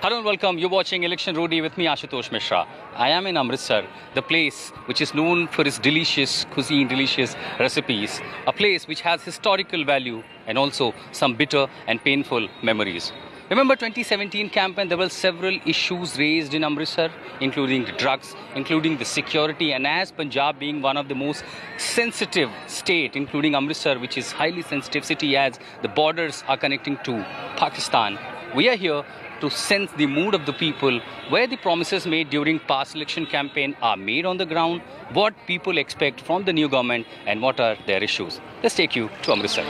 Hello and welcome. You're watching Election Roadie with me, Ashutosh Mishra. I am in Amritsar, the place which is known for its delicious cuisine, delicious recipes. A place which has historical value and also some bitter and painful memories. Remember 2017 campaign, there were several issues raised in Amritsar, including drugs, including the security, and as Punjab being one of the most sensitive state, including Amritsar, which is highly sensitive city as the borders are connecting to Pakistan. We are here to sense the mood of the people, where the promises made during past election campaign are made on the ground, what people expect from the new government and what are their issues. Let's take you to Amritsar.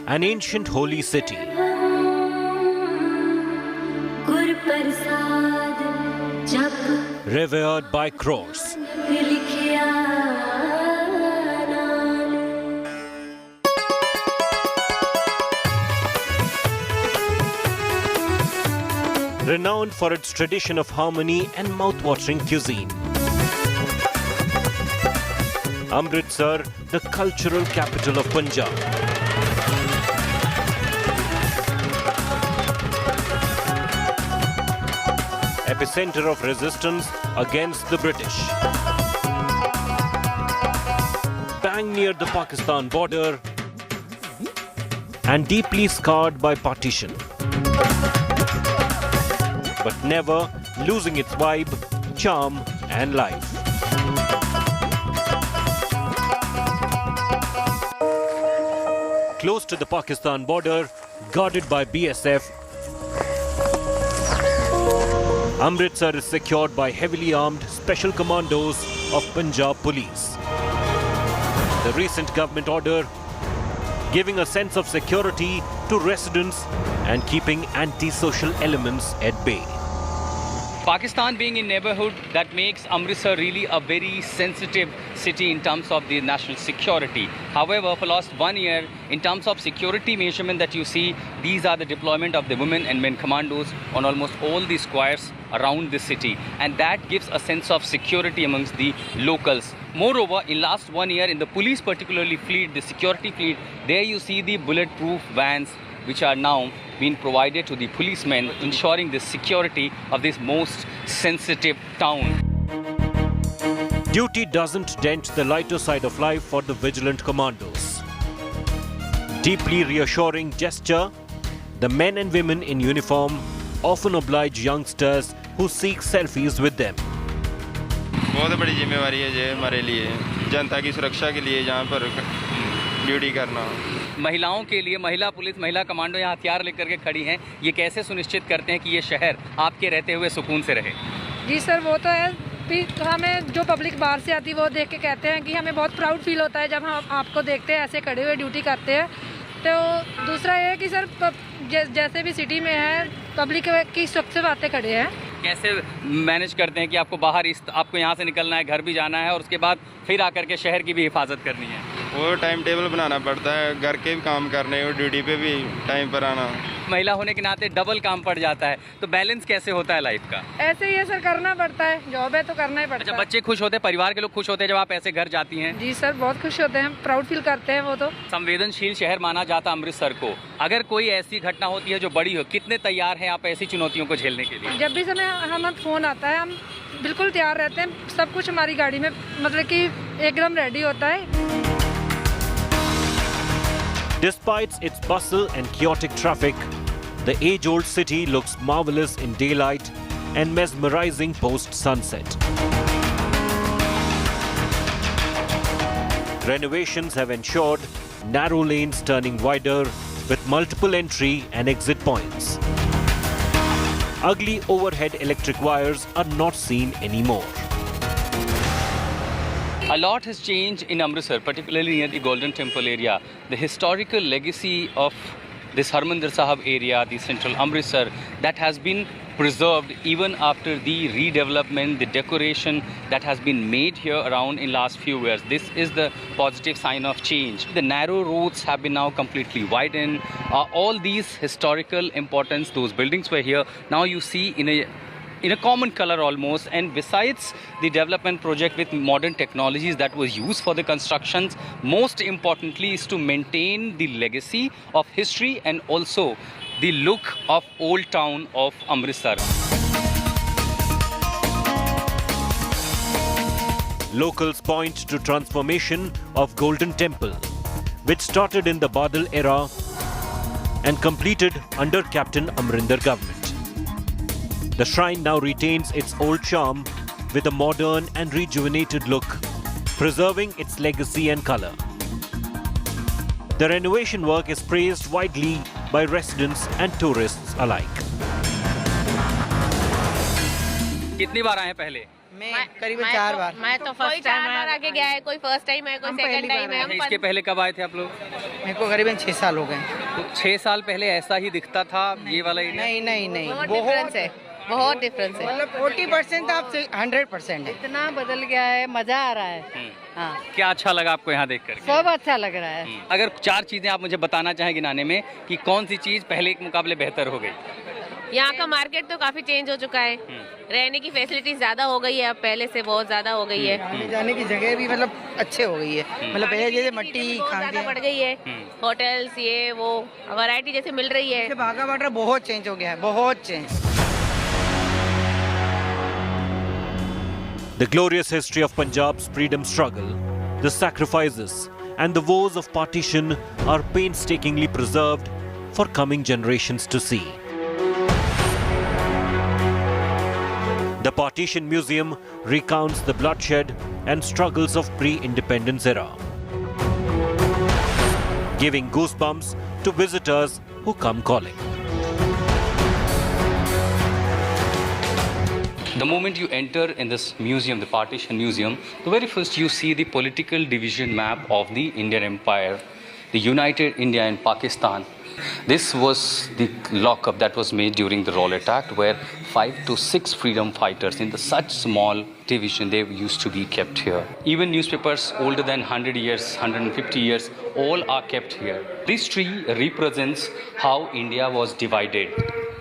An ancient holy city. Revered by crores. Renowned for its tradition of harmony and mouth-watering cuisine. Amritsar, the cultural capital of Punjab. Epicenter of resistance against the British. Bang near the Pakistan border and deeply scarred by partition. But never losing its vibe, charm and life. Close to the Pakistan border, guarded by BSF, Amritsar is secured by heavily armed special commandos of Punjab Police. The recent government order giving a sense of security to residents and keeping anti-social elements at bay. Pakistan being in neighborhood, that makes Amritsar really a very sensitive city in terms of the national security. However, for last 1 year, in terms of security measurement that you see, these are the deployment of the women and men commandos on almost all the squares around the city. And that gives a sense of security amongst the locals. Moreover, in last 1 year, in the police particularly fleet, the security fleet, there you see the bulletproof vans which are now being provided to the policemen, ensuring the security of this most sensitive town. Duty doesn't dent the lighter side of life for the vigilant commandos. Deeply reassuring gesture, the men and women in uniform often oblige youngsters who seek selfies with them. बहुत बड़ी जिम्मेवारी है ये हमारे लिए, जनता की सुरक्षा के लिए यहाँ पर ड्यूटी करना। महिलाओं के लिए महिला पुलिस, महिला कमांडो यहाँ हथियार लेकर के खड़ी हैं। ये कैसे सुनिश्चित करते हैं कि ये शहर आपके रहते हुए सुकून से रहे? जी सर, वो तो है। हमें जो पब्लिक बाहर से आती है वो देख के कहते हैं कि हमें बहुत प्राउड फील होता है जब हम आपको देखते हैं ऐसे खड़े हुए ड्यूटी करते हैं। तो दूसरा ये है कि सर जैसे भी सिटी में है, पब्लिक की सुरक्षा बातें खड़े हैं। कैसे मैनेज करते हैं कि आपको आपको यहाँ से निकलना है, घर भी जाना है और उसके बाद फिर आकर के शहर की भी हिफाजत करनी है? वो टाइम टेबल बनाना पड़ता है, घर के भी काम करने और ड्यूटी पे भी टाइम पर आना। महिला होने के नाते डबल काम पड़ जाता है, तो बैलेंस कैसे होता है लाइफ का? ऐसे ही है सर, करना पड़ता है, जॉब है तो करना ही पड़ता है। बच्चे खुश होते हैं, परिवार के लोग खुश होते हैं जब आप ऐसे घर जाती हैं? जी सर, बहुत खुश होते हैं, प्राउड फील करते हैं। वो तो संवेदनशील शहर माना जाता है अमृतसर को। अगर कोई ऐसी घटना होती है जो बड़ी हो, कितने तैयार हैं आप ऐसी चुनौतियों को झेलने के लिए? जब भी समय हम फोन आता है, हम बिल्कुल तैयार रहते हैं। सब कुछ हमारी गाड़ी में मतलब कि एकदम रेडी होता है। Despite its bustle and chaotic traffic, the age-old city looks marvelous in daylight and mesmerizing post-sunset. Renovations have ensured narrow lanes turning wider with multiple entry and exit points. Ugly overhead electric wires are not seen anymore. A lot has changed in Amritsar, particularly near the Golden Temple area. The historical legacy of this Harmandir Sahib area, the central Amritsar, that has been preserved even after the redevelopment, the decoration that has been made here around in last few years. This is the positive sign of change. The narrow roads have been now completely widened. All these historical importance, those buildings were here. Now you see in a in a common color almost. And besides the development project with modern technologies that was used for the constructions, most importantly is to maintain the legacy of history and also the look of old town of Amritsar. Locals point to transformation of Golden Temple, which started in the Badal era and completed under Captain Amrinder government. The shrine now retains its old charm with a modern and rejuvenated look, preserving its legacy and color. The renovation work is praised widely by residents and tourists alike. कितनी बार आए हैं पहले? मैं करीबन 4 बार। मैं तो first time आके गया है, कोई फर्स्ट टाइम है, कोई सेकंड टाइम है। अच्छा, इसके पहले कब आए थे आप लोग? मेरे को करीबन 6 साल हो गए। तो 6 साल पहले ऐसा ही दिखता था ये वाला एरिया? नहीं बहुत डिफरेंस है, बहुत डिफरेंस है। मतलब 40% आप 100% है। इतना बदल गया है, मजा आ रहा है। हाँ, क्या अच्छा लगा आपको यहाँ देख कर? सब अच्छा लग रहा है। अगर 4 चीजें आप मुझे बताना चाहें गिनाने में कि कौन सी चीज पहले के मुकाबले बेहतर हो गई? यहाँ का मार्केट तो काफी चेंज हो चुका है, रहने की फैसिलिटीज ज्यादा हो गई है, अब पहले से बहुत ज्यादा हो गई है। आने जाने की जगह भी मतलब अच्छे हो गई है। मतलब पहले जैसे मट्टी ज्यादा बढ़ गई है, होटल्स ये वो वैरायटी जैसे मिल रही है। बाघा बॉर्डर बहुत चेंज हो गया है, बहुत change. The glorious history of Punjab's freedom struggle, the sacrifices and the woes of partition are painstakingly preserved for coming generations to see. The Partition Museum recounts the bloodshed and struggles of pre-independence era, giving goosebumps to visitors who come calling. The moment you enter in this museum, the Partition Museum, the very first you see the political division map of the Indian Empire, the united India and Pakistan. This was the lockup that was made during the Rowlatt Act, where 5 to 6 freedom fighters in the such small division, they used to be kept here. Even newspapers older than 100 years, 150 years, all are kept here. This tree represents how India was divided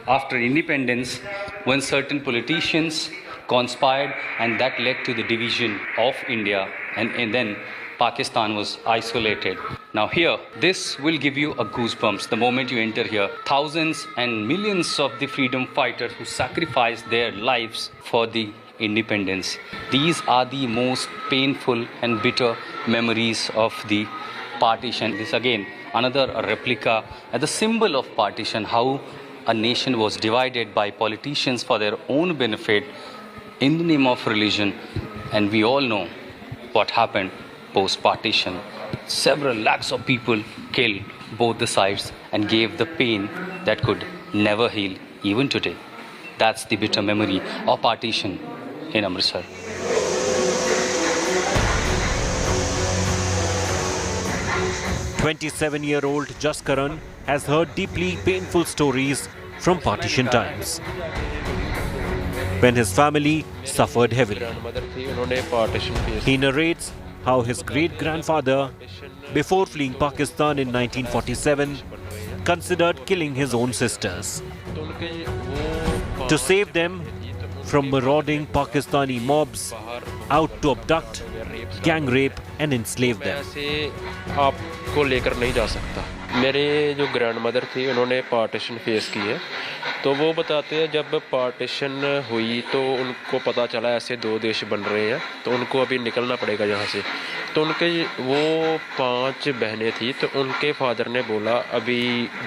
after independence, when certain politicians conspired, and that led to the division of India, and then Pakistan was isolated. Now here, this will give you a goosebumps the moment you enter here. Thousands and millions of the freedom fighters who sacrificed their lives for the independence. These are the most painful and bitter memories of the partition. This again, another replica as a symbol of partition, how a nation was divided by politicians for their own benefit in the name of religion. And we all know what happened post-partition. Several lakhs of people killed both the sides and gave the pain that could never heal even today. That's the bitter memory of partition in Amritsar. "27-year-old Jaskaran has heard deeply painful stories from partition times, when his family suffered heavily. He narrates how his great-grandfather, before fleeing Pakistan in 1947, considered killing his own sisters to save them from marauding Pakistani mobs out to abduct, gang rape and enslave them. आपको लेकर नहीं जा सकता। मेरे जो grand mother थी उन्होंने partition face की है, तो वो बताते हैं जब पार्टीशन हुई तो उनको पता चला ऐसे 2 देश बन रहे हैं, तो उनको अभी निकलना पड़ेगा यहाँ से। तो उनके वो 5 बहनें थी, तो उनके फादर ने बोला अभी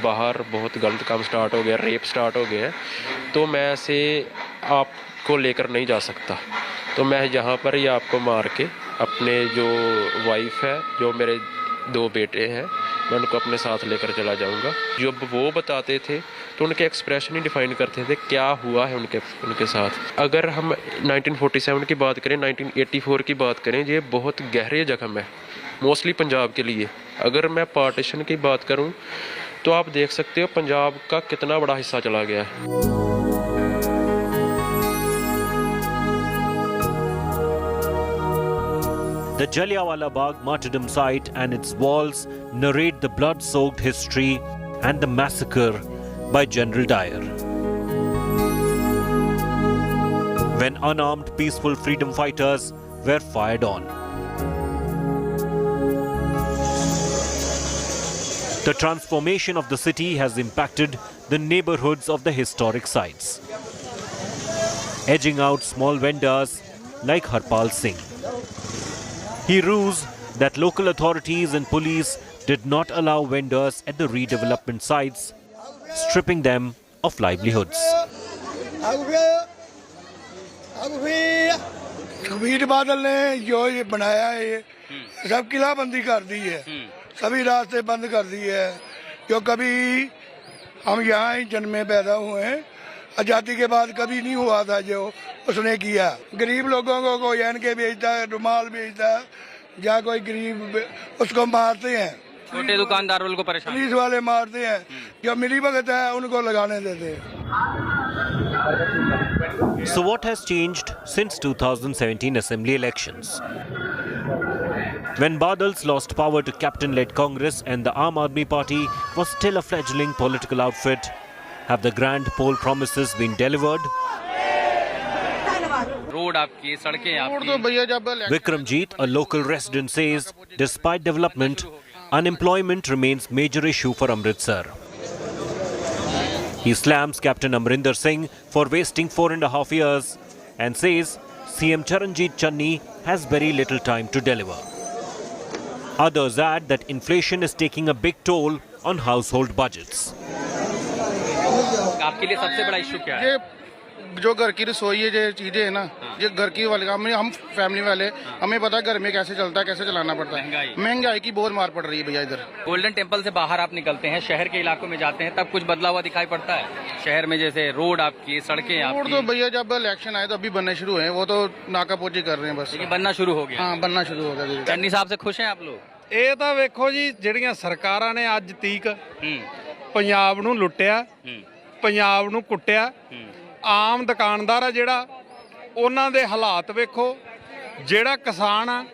बाहर बहुत गलत काम स्टार्ट हो गया, रेप स्टार्ट हो गया है, तो मैं ऐसे आपको लेकर नहीं जा सकता, तो मैं यहाँ पर ही आपको मार के अपने जो वाइफ है, जो मेरे 2 बेटे हैं, मैं उनको अपने साथ लेकर चला जाऊंगा। जब वो बताते थे तो उनके एक्सप्रेशन ही डिफाइन करते थे क्या हुआ है उनके साथ। अगर हम 1947 की बात करें, 1984 की बात करें, ये बहुत गहरे जख्म है मोस्टली पंजाब के लिए। अगर मैं पार्टीशन की बात करूं तो आप देख सकते हो पंजाब का कितना बड़ा हिस्सा चला गया है। The Jallianwala Bagh martyrdom site and its walls narrate the blood-soaked history and the massacre by General Dyer. when unarmed peaceful freedom fighters were fired on. The transformation of the city has impacted the neighborhoods of the historic sites, edging out small vendors like Harpal Singh. He rues that local authorities and police did not allow vendors at the redevelopment sites, stripping them of livelihoods. Sukhbir Badal ने जो ये बनाया है सब किलाबंदी कर दी है, सभी रास्ते बंद कर दिए है। जो कभी हम यहाँ ही जन्मे पैदा हुए हैं, आज़ादी के बाद कभी नहीं हुआ था जो उसने किया। गरीब लोगों को कोई एनके बेचता है, रुमाल बेचता है, या कोई गरीब उसको मारते हैं, छोटे दुकानदार वालों को परेशान, पुलिस वाले मारते हैं, जो मिली भगत है उनको लगाने देते हैं। So what has changed since 2017 assembly elections? When Badals lost power to captain-led Congress and the Aam Aadmi Party was still a fledgling political outfit, have the grand poll promises been delivered? Road आपकी, सड़कें आपकी। Vikramjeet, a local resident, says despite development, unemployment remains major issue for Amritsar. He slams Captain Amrinder Singh for wasting 4.5 years and says CM Charanjit Channi has very little time to deliver. Others add that inflation is taking a big toll on household budgets. आपके लिए सबसे बड़ा issue क्या है? जो घर की रसोई है, जो चीजें है ना, ये घर की वाले हम फैमिली वाले, हमें पता है घर में कैसे चलता है, कैसे चलाना पड़ता है। महंगाई की बहुत मार पड़ रही है भैया इधर। गोल्डन टेम्पल से बाहर आप निकलते हैं, शहर के इलाकों में जाते हैं, तब कुछ बदलाव हुआ दिखाई पड़ता है शहर में? जैसे रोड आपकी, सड़कें आपकी। रोड तो भैया जब इलेक्शन आए तो अभी बनने शुरू है, वो तो नाकापोची कर रहे हैं बस। बनना शुरू हो गया? हाँ, बनना शुरू हो गया। चन्नी साहब से खुश हैं आप लोग? ਇਹ ਤਾਂ ਵੇਖੋ ਜੀ, ਜਿਹੜੀਆਂ ਸਰਕਾਰਾਂ ਨੇ ਅੱਜ ਤੀਕ ਪੰਜਾਬ ਨੂੰ ਲੁੱਟਿਆ, ਪੰਜਾਬ ਨੂੰ ਕੁੱਟਿਆ, ਆਮ ਦੁਕਾਨਦਾਰ ਆ ਜਿਹੜਾ, ਉਹਨਾਂ ਦੇ ਹਾਲਾਤ ਵੇਖੋ। ਜਿਹੜਾ ਕਿਸਾਨ ਆ,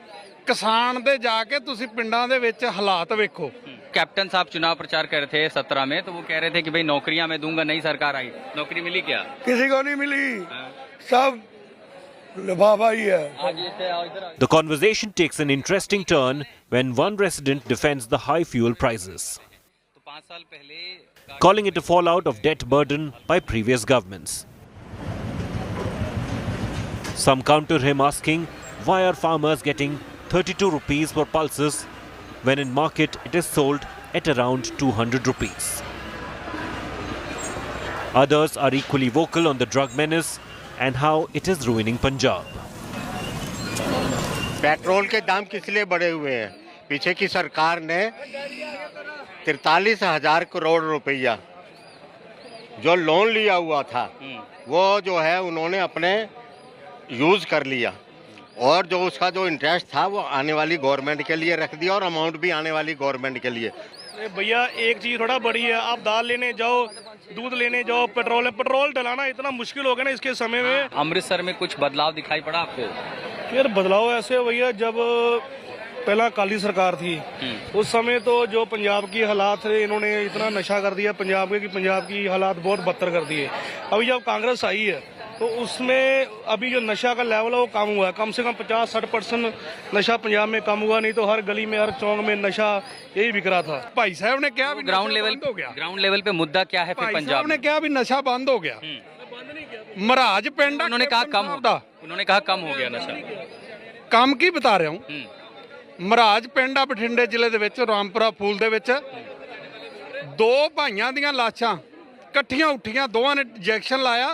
ਕਿਸਾਨ ਦੇ ਜਾ ਕੇ ਤੁਸੀਂ ਪਿੰਡਾਂ ਦੇ ਵਿੱਚ ਹਾਲਾਤ ਵੇਖੋ। कैप्टन साहब चुनाव प्रचार कर रहे थे 17 में, तो वो कह रहे थे कि भाई नौकरियां मैं दूंगा, नई सरकार आई, नौकरी मिली क्या? किसी को नहीं मिली, सब लिफाफा ही है। The conversation takes an interesting turn when one resident defends the high fuel prices, calling it a fallout of debt burden by previous governments. Some counter him asking, why are farmers getting 32 rupees for pulses when in market it is sold at around 200 rupees. Others are equally vocal on the drug menace and how it is ruining Punjab. Petrol के दाम किस लिए बढ़े हुए हैं? पीछे की सरकार ने 43,000 करोड़ रुपया जो लोन लिया हुआ था, वो जो है उन्होंने अपने यूज कर लिया, और जो उसका जो इंटरेस्ट था वो आने वाली गवर्नमेंट के लिए रख दिया, और अमाउंट भी आने वाली गवर्नमेंट के लिए। भैया एक चीज थोड़ा बड़ी है, आप दाल लेने जाओ, दूध लेने जाओ, पेट्रोल डलाना इतना मुश्किल हो गया ना इसके समय में। अमृतसर में कुछ बदलाव दिखाई पड़ा आपको? यार बदलाव ऐसे भैया, जब पहला अकाली सरकार थी उस समय तो जो पंजाब की हालात थे, इन्होंने इतना नशा कर दिया पंजाब के कि पंजाब की हालात बहुत बदतर कर दिए। अभी जब कांग्रेस आई है तो उसमें अभी जो नशा का लेवल है वो कम हुआ है, कम से कम 50-60% नशा पंजाब में कम हुआ, नहीं तो हर गली में, हर चौक में नशा यही बिक रहा था। भाई साहब ने क्या ग्राउंड लेवल पे मुद्दा क्या है फिर पंजाब ने क्या भी नशा बंद हो गया? महाराज पिंड उन्होंने कहा कम हो गया नशा। काम की बता रहा हूँ, महाराज पिंड आ बठिंडे जिले दे विच, रामपुरा फूल दे विच, दो भाइयां दियां लाशां इकट्ठियां उठियां, दोवां ने इंजैक्शन लाया,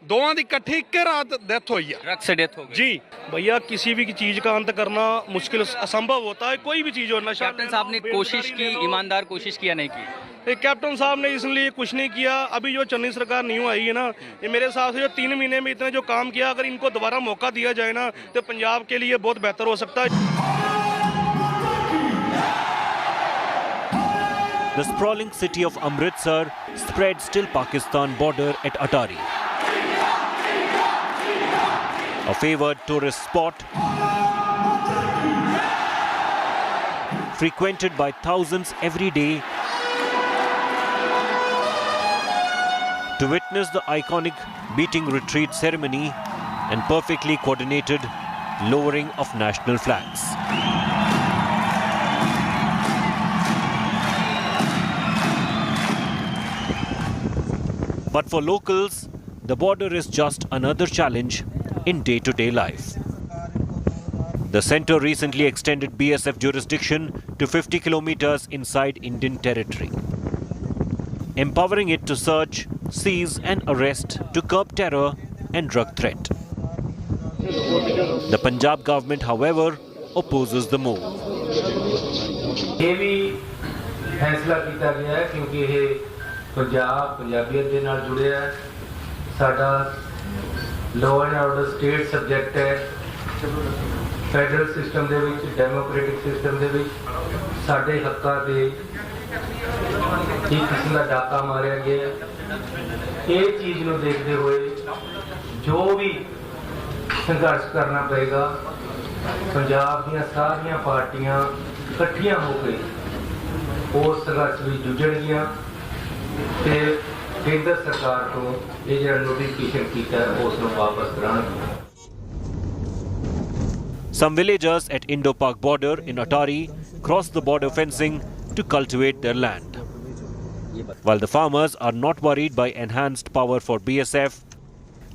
दोवां दी इकट्ठी एक रात डेथ हुई है, ड्रग से डेथ हो गई। जी भैया, किसी भी चीज का अंत करना मुश्किल, असंभव होता है, कोई भी चीज हो। नशा कैप्टन साहब ने कोशिश की, ईमानदार कोशिश किया नहीं की? कैप्टन साहब ने इसलिए कुछ नहीं किया। अभी जो चन्नी सरकार न्यू आई है ना, ये मेरे हिसाब से जो 3 महीने में इतने जो काम किया, अगर इनको दोबारा मौका दिया जाए ना तो पंजाब के लिए बहुत बेहतर हो सकता है। The sprawling city of Amritsar spreads till Pakistan border at Atari, a favoured tourist spot frequented by thousands every day to witness the iconic beating retreat ceremony and perfectly coordinated lowering of national flags. But for locals, the border is just another challenge in day-to-day life. The centre recently extended BSF jurisdiction to 50 kilometers inside Indian territory, empowering it to search, seize and arrest to curb terror and drug threat. The Punjab government, however, opposes the move. ये भी फैसला किया गया है क्योंकि ये पंजाबियत के नाल जुड़े है साडा law and order state subject है फेडरल सिस्टम दे विच डेमोक्रेटिक सिस्टम दे विच साडे हक्कां ते एक किस्म का डाका मारिया गया ये चीज़ नूं देखते हुए जो भी संघर्ष करना पड़ेगा पंजाब दी सारियां पार्टियां इकट्ठियां होकर उस संघर्ष में जुड़नगियां ते केंद्र सरकार को ये जो नोटिफिकेशन किया है उसको वापस कराना। Some villagers at Indo-Pak border in Atari cross the border fencing to cultivate their land. While the farmers are not worried by enhanced power for BSF,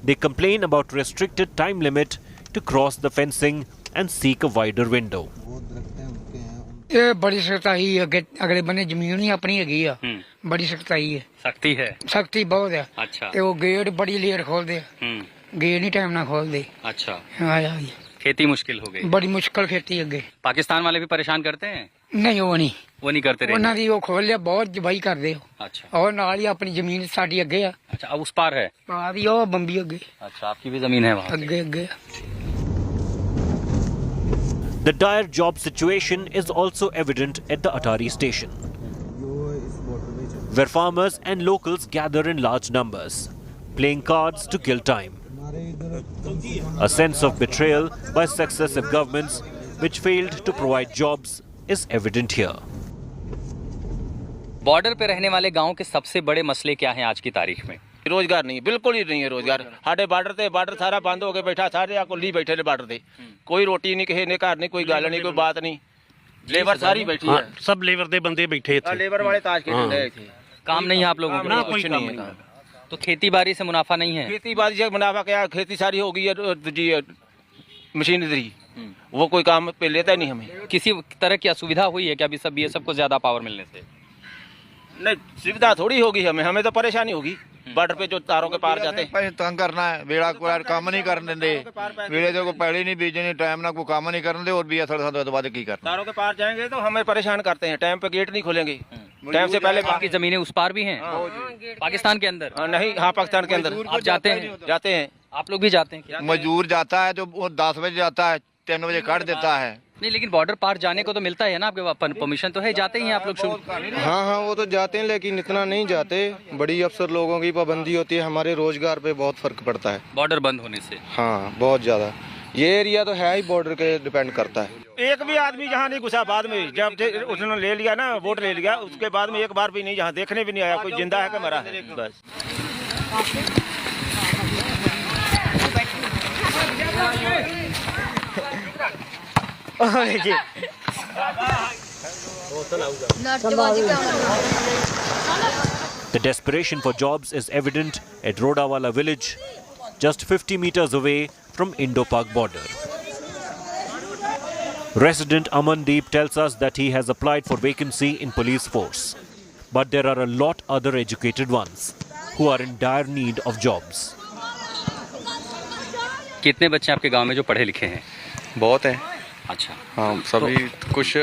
they complain about restricted time limit to cross the fencing and seek a wider window. ये बड़ी सख्ताई है अगले बने जमीन ही अपनी हैगी आ बड़ी सख्ताई है सख्ती है सख्ती बहुत है अच्छा ते वो गेट बड़ी लेट खोल दे गेट नहीं टाइम ना खोल दे अच्छा हाँ खेती मुश्किल हो गई बड़ी मुश्किल खेती अगे पाकिस्तान वाले भी परेशान करते हैं नहीं वो नहीं करते रहे उन्होंने दी वो खोल लिया बहुत जबाई कर दे अच्छा और नाल ही अपनी जमीन साडी अगे आ अच्छा अब उस पार है पार ही वो बंबी अगे अच्छा आपकी भी जमीन है वहाँ अगे अगे The dire job situation is also evident at the Atari station, where farmers and locals gather in large numbers, playing cards to kill time. A sense of betrayal by successive governments which failed to provide jobs is evident here. Border पे रहने वाले गांव के सबसे बड़े मसले क्या हैं आज की तारीख में? रोजगार नहीं, बिल्कुल ही नहीं है रोजगार। साढ़े बार्डर सारा बंद हो गया बैठा, सारे आको ली बैठे ने बार्डर दे, कोई रोटी नहीं, किसी ने घर नहीं, कोई गल नहीं, कोई बात नहीं, लेबर सारी बैठी है, सब लेबर दे बंदे बैठे थे, लेबर वाले ताश खेल रहे थे। काम नहीं है आप लोगों को? कुछ नहीं है। तो खेती बाड़ी से मुनाफा नहीं है? खेती बाड़ी से मुनाफा क्या, खेती सारी हो गई है जी मशीनरी, वो कोई काम पे लेता ही नहीं हमें। किसी तरह की असुविधा हुई है क्या अभी सब BSF को ज्यादा पावर मिलने से? नहीं, सुविधा थोड़ी होगी हमें तो परेशानी होगी। बॉर्डर पे जो तारों के पार जाते हैं तंग करना है, बेड़ा कोई काम नहीं करने दे, बेड़े जो पहले नहीं बीजने टाइम ना कोई काम नहीं करने दे और भी असर बाद की करना। तारों के पार जाएंगे तो हमें परेशान करते हैं, टाइम पे गेट नहीं खोलेंगे, टाइम से पहले। बाकी जमीनें उस पार भी हैं पाकिस्तान के अंदर? नहीं, हाँ पाकिस्तान के अंदर। आप जाते हैं? आप लोग भी जाते हैं? मजदूर जाता है जो 10 बजे जाता है, 3 बजे काट देता है। नहीं, लेकिन बॉर्डर पार जाने को तो मिलता है ना, आपके परमिशन तो है, जाते ही आप लोग? हाँ वो तो जाते हैं लेकिन इतना नहीं जाते, बड़ी अफसर लोगों की पाबंदी होती है, हमारे रोजगार पे बहुत फर्क पड़ता है बॉर्डर बंद होने से। हाँ बहुत ज्यादा, ये एरिया तो है ही बॉर्डर के डिपेंड करता है। एक भी आदमी जहाँ नहीं घुसा, बाद में जब उसने ले लिया ना, वोट ले लिया, उसके बाद में एक बार भी नहीं, जहाँ देखने भी नहीं आया कोई जिंदा है कि मरा है, बस। The desperation for jobs is evident at Rodawala village, just 50 meters away from Indo-Pak border. Resident Amandeep tells us that he has applied for vacancy in police force, but there are a lot other educated ones who are in dire need of jobs. कितने बच्चे आपके गांव में जो पढ़े लिखे हैं? बहुत हैं। अच्छा, हाँ सभी कुछ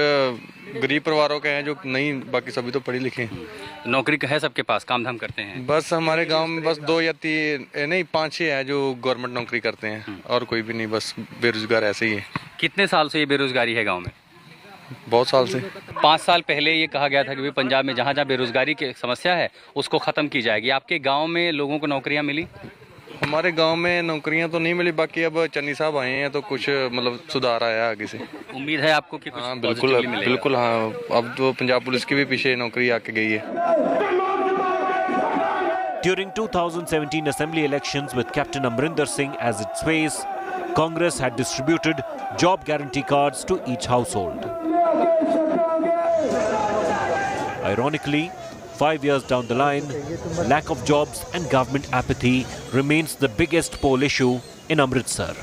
गरीब परिवारों के हैं जो नहीं, बाकी सभी तो पढ़े लिखे हैं। नौकरी है सबके पास, काम धाम करते हैं? बस हमारे गांव में बस 2 या 3 नहीं 5-6 हैं जो गवर्नमेंट नौकरी करते हैं, और कोई भी नहीं, बस बेरोजगार ऐसे ही है। कितने साल से ये बेरोजगारी है गांव में? बहुत साल से। 5 साल पहले ये कहा गया था कि पंजाब में जहाँ जहाँ बेरोजगारी की समस्या है उसको खत्म की जाएगी। आपके गाँव में लोगों को नौकरियाँ मिली? हमारे गांव में नौकरियां तो नहीं मिली, बाकी अब चन्नी साहब आए हैं तो कुछ मतलब सुधार आया आगे से। उम्मीद है आपको कि कुछ? हाँ बिल्कुल हाँ, अब तो पंजाब पुलिस की भी पीछे नौकरी आके गई है। During 2017 assembly elections with Captain Amrinder Singh as its face, Congress had distributed job guarantee cards to each household. Ironically, 5 years down the line, lack of jobs and government apathy remains the biggest poll issue in Amritsar.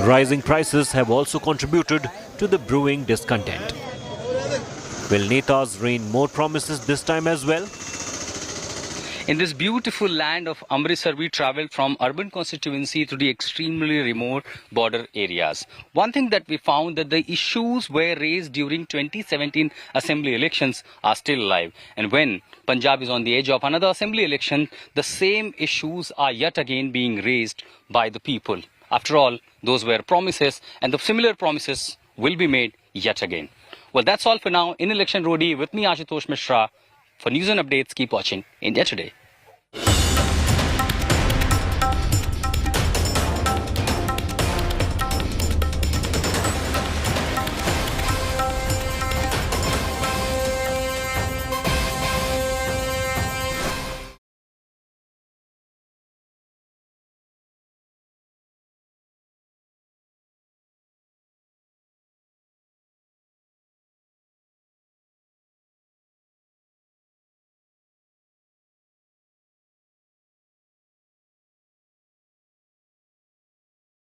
Rising prices have also contributed to the brewing discontent. Will Netas rain more promises this time as well? In this beautiful land of Amritsar, we travelled from urban constituency to the extremely remote border areas. One thing that we found that the issues were raised during 2017 assembly elections are still alive. And when Punjab is on the edge of another assembly election, the same issues are yet again being raised by the people. After all, those were promises, and the similar promises will be made yet again. Well, that's all for now. In Election Roadie with me, Ashutosh Mishra. For news and updates, keep watching India Today.